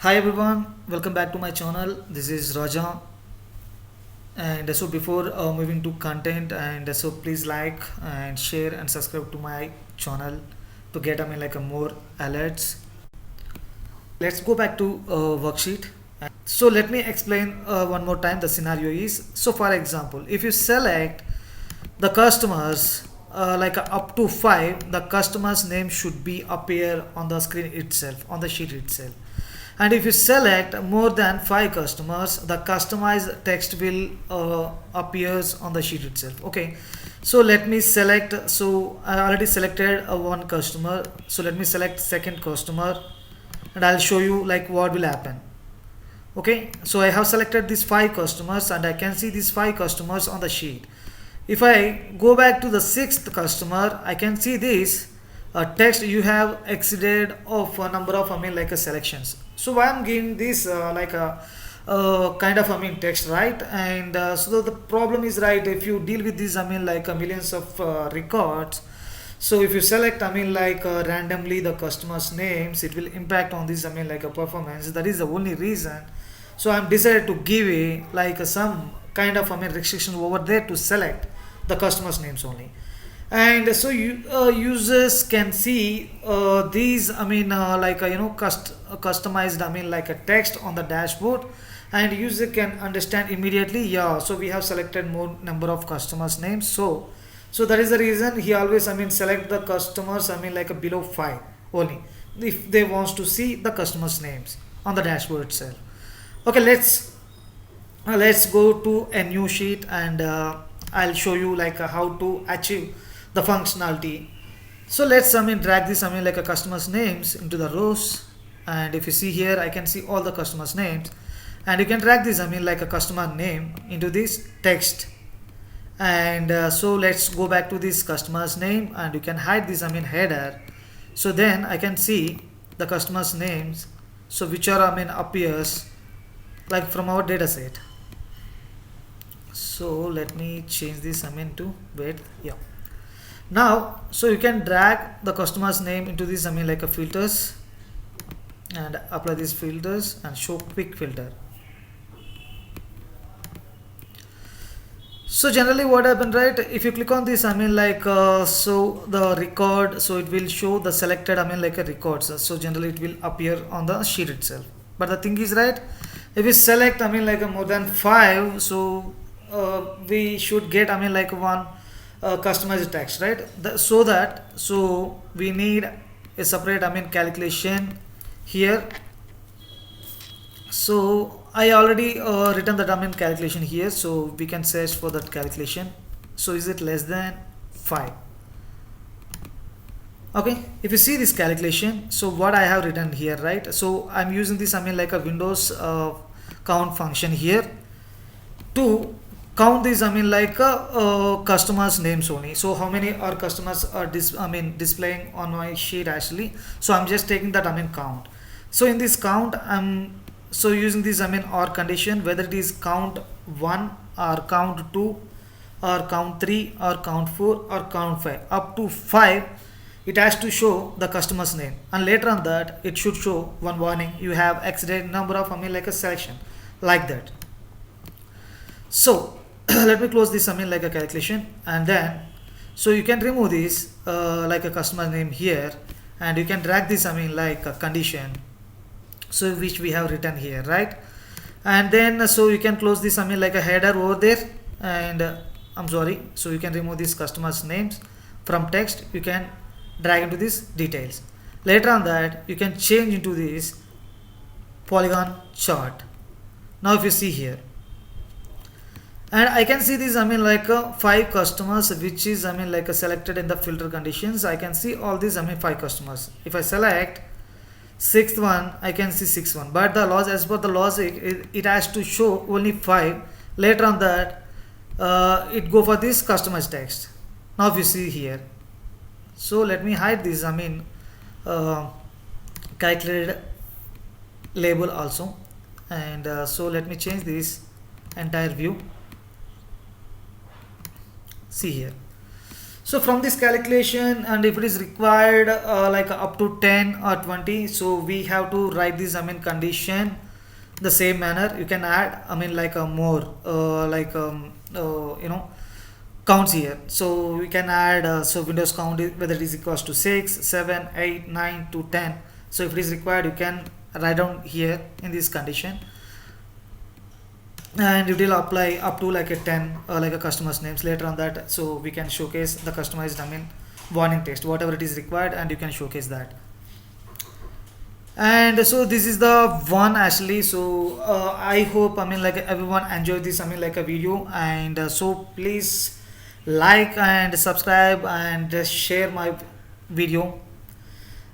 Hi everyone, welcome back to my channel. This is Raja, and so before moving to content, and so please like and share and subscribe to my channel to get like a more alerts. Let's go back to worksheet. So let me explain one more time. The scenario is, so for example, if you select the customers up to 5, the customer's name should be appear on the screen itself, on the sheet itself. And if you select more than 5 customers, the customized text will appears on the sheet itself. Okay, so let me select. So I already selected one customer, so let me select second customer, and I'll show you like what will happen. Okay, so I have selected these 5 customers, and I can see these 5 customers on the sheet. If I go back to the 6th customer, I can see this text you have exceeded of a number of selections. So why I'm giving this kind of text, right? And so the problem is, right, if you deal with these millions of records. So if you select randomly the customers names, it will impact on this a performance. That is the only reason. So I'm decided to give a some kind of restriction over there to select the customers names only. And so users can see these customized a text on the dashboard, and user can understand immediately, yeah, so we have selected more number of customers names. So that is the reason he always select the customers below 5 only if they wants to see the customers names on the dashboard itself. Okay, let's go to a new sheet, and I'll show you how to achieve the functionality. So let's drag this a customers names into the rows, and if you see here, I can see all the customers names, and you can drag this a customer name into this text. And so let's go back to this customer's name, and you can hide this header, so then I can see the customers names, so which are appears like from our data set. So let me change this to width. Yeah, now so you can drag the customer's name into this filters, and apply these filters and show quick filter. So generally what happened, right, if you click on this so the record, so it will show the selected records. So generally it will appear on the sheet itself. But the thing is, right, if we select more than 5, so we should get one customized text, right? So we need a separate calculation here. So I already written the calculation here, so we can search for that calculation. So is it less than 5? Okay, if you see this calculation, so what I have written here, right? So I'm using this a Windows count function here to count these customers names only. So how many are customers are displaying on my sheet actually. So I'm just taking that count. So in this count, I'm so using this or condition, whether it is count 1 or count 2 or count 3 or count 4 or count 5, up to 5, it has to show the customer's name, and later on that it should show one warning, you have exceeded number of a selection, like that. So let me close this a calculation, and then so you can remove this a customer name here, and you can drag this a condition, so which we have written here, right? And then so you can close this a header over there, and I'm sorry, so you can remove these customers names from text, you can drag into this details. Later on that you can change into this polygon chart. Now if you see here, and I can see this 5 customers, which is selected in the filter conditions. I can see all these 5 customers. If I select 6th one, I can see 6th one, but the laws, as per the logic, it has to show only 5. Later on that it go for this customized text. Now if you see here, so let me hide this calculated label also, and so let me change this entire view. See here, So from this calculation, and if it is required like up to 10 or 20, so we have to write this condition the same manner. You can add like a more counts here. So we can add so Windows count whether it is equals to 6, 7, 8, 9 to 10. So if it is required, you can write down here in this condition, and it will apply up to like a 10 like a customer's names later on that. So we can showcase the customized warning text whatever it is required, and you can showcase that. And so this is the one actually. So I hope like everyone enjoyed this like a video, and so please like and subscribe and share my video.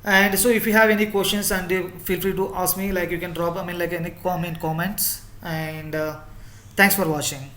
And so if you have any questions, and feel free to ask me, like you can drop like any comments. And thanks for watching.